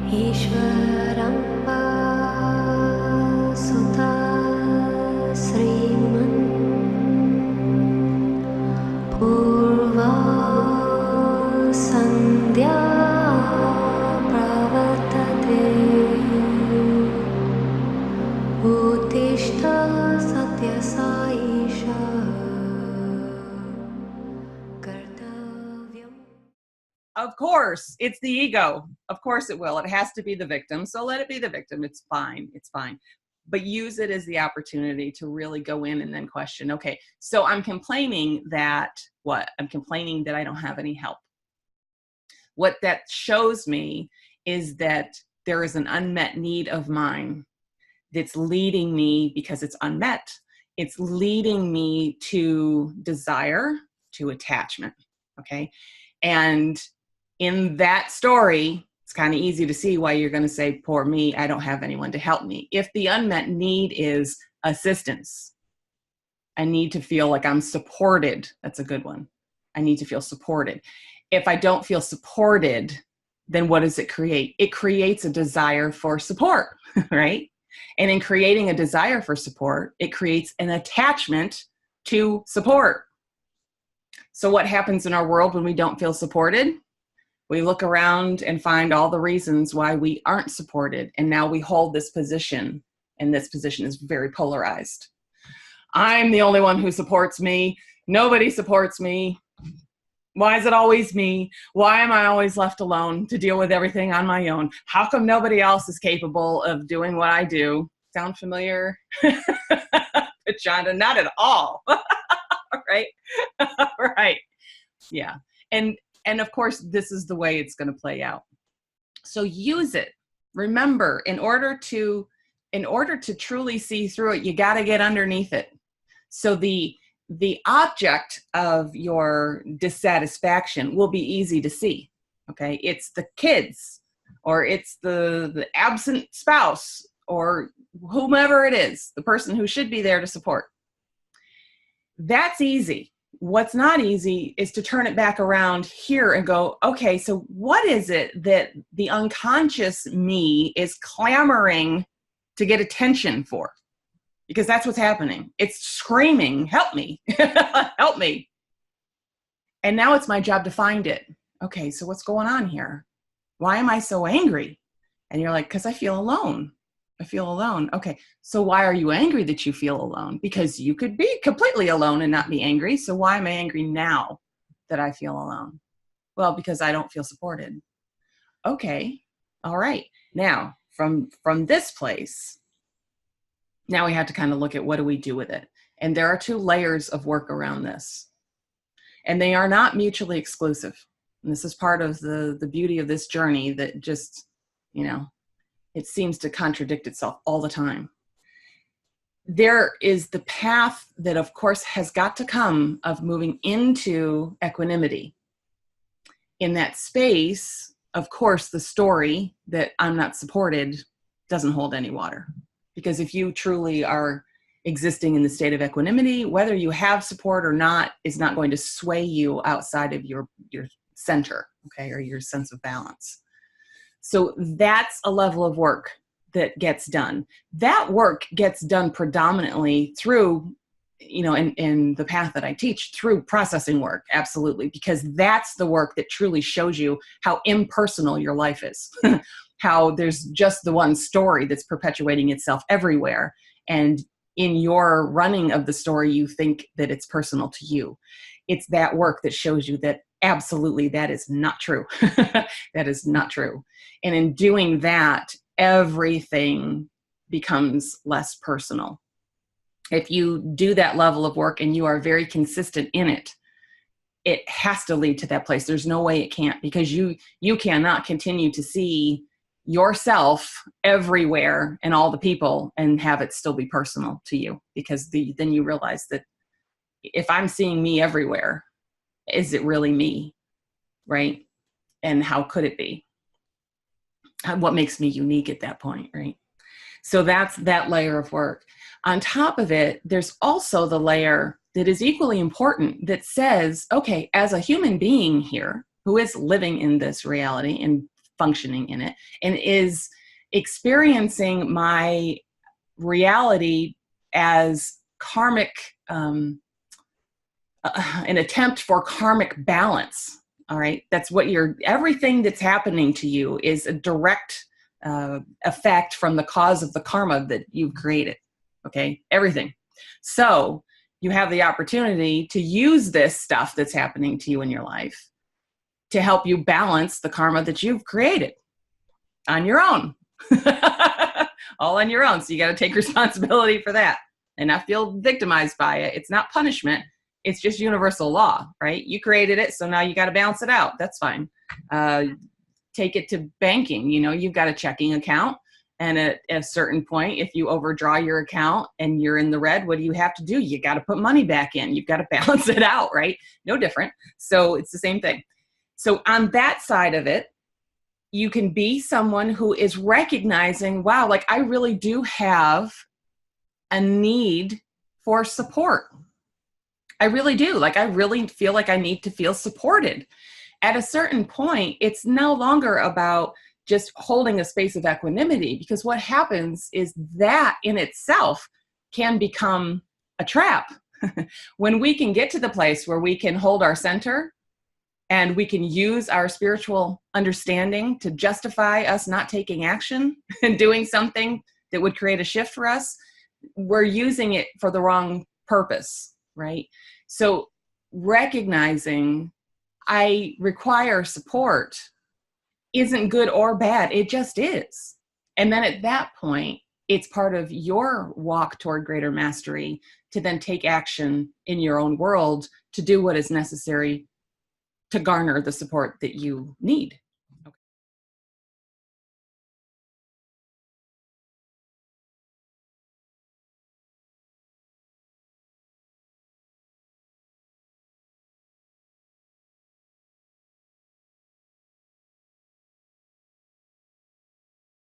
ईश्वरं वा सुता श्रीमन् पूर्वा सन्ध्या प्रवर्तते उत्तिष्ठ सत्यसाईश कर्तव्यम्. Of course, it's the ego. Of course it will. It has to be the victim. So let it be the victim. It's fine. It's fine. But use it as the opportunity to really go in and then question, okay, so I'm complaining that what? I'm complaining that I don't have any help. What that shows me is that there is an unmet need of mine that's leading me, because it's unmet, it's leading me to desire, to attachment, okay? And in that story, it's kind of easy to see why you're going to say, poor me, I don't have anyone to help me. If the unmet need is assistance, I need to feel like I'm supported. That's a good one. I need to feel supported. If I don't feel supported, then what does it create? It creates a desire for support, right? And in creating a desire for support, it creates an attachment to support. So what happens in our world when we don't feel supported? We look around and find all the reasons why we aren't supported. And now we hold this position, and this position is very polarized. I'm the only one who supports me. Nobody supports me. Why is it always me? Why am I always left alone to deal with everything on my own? How come nobody else is capable of doing what I do? Sound familiar? Chanda, not at all. Right? Right. Yeah. And of course, this is the way it's going to play out. So use it. Remember, in order to truly see through it, you got to get underneath it. So the object of your dissatisfaction will be easy to see. Okay. It's the kids, or it's the absent spouse, or whomever it is, the person who should be there to support. That's easy. What's not easy is to turn it back around here and go, okay, so what is it that the unconscious me is clamoring to get attention for? Because that's what's happening. It's screaming, help me, help me. And now it's my job to find it. Okay, so what's going on here? Why am I so angry? And you're like, because I feel alone. I feel alone. Okay, so why are you angry that you feel alone? Because you could be completely alone and not be angry. So why am I angry now that I feel alone? Well, because I don't feel supported. Okay, all right. Now, from this place, now we have to kind of look at what do we do with it. And there are two layers of work around this. And they are not mutually exclusive. And this is part of the beauty of this journey that just, it seems to contradict itself all the time. There is the path that, of course, has got to come of moving into equanimity. In that space, of course, the story that I'm not supported doesn't hold any water. Because if you truly are existing in the state of equanimity, whether you have support or not is not going to sway you outside of your center, okay, or your sense of balance. So that's a level of work that gets done. That work gets done predominantly through, in the path that I teach, through processing work, absolutely, because that's the work that truly shows you how impersonal your life is, how there's just the one story that's perpetuating itself everywhere. And in your running of the story, you think that it's personal to you. It's that work that shows you that absolutely that is not true. That is not true. And in doing that, everything becomes less personal. If you do that level of work and you are very consistent in it, it has to lead to that place. There's no way it can't, because you cannot continue to see yourself everywhere and all the people and have it still be personal to you, because then you realize that if I'm seeing me everywhere, is it really me, right? And how could it be? What makes me unique at that point, right? So that's that layer of work. On top of it, there's also the layer that is equally important that says, okay, as a human being here who is living in this reality and functioning in it, and is experiencing my reality as karmic, an attempt for karmic balance. All right. That's what everything that's happening to you is a direct effect from the cause of the karma that you've created. Okay. Everything. So you have the opportunity to use this stuff that's happening to you in your life to help you balance the karma that you've created on your own. All on your own. So you got to take responsibility for that and not feel victimized by it. It's not punishment. It's just universal law, right? You created it, so now you got to balance it out. That's fine. Take it to banking. You've got a checking account, and at a certain point, if you overdraw your account and you're in the red, what do you have to do? You got to put money back in. You've got to balance it out, right? No different. So it's the same thing. So on that side of it, you can be someone who is recognizing, wow, like I really do have a need for support. I really do. Like I really feel like I need to feel supported. At a certain point, it's no longer about just holding a space of equanimity, because what happens is that in itself can become a trap. When we can get to the place where we can hold our center and we can use our spiritual understanding to justify us not taking action and doing something that would create a shift for us, we're using it for the wrong purpose, right? So recognizing I require support isn't good or bad. It just is. And then at that point, it's part of your walk toward greater mastery to then take action in your own world to do what is necessary to garner the support that you need.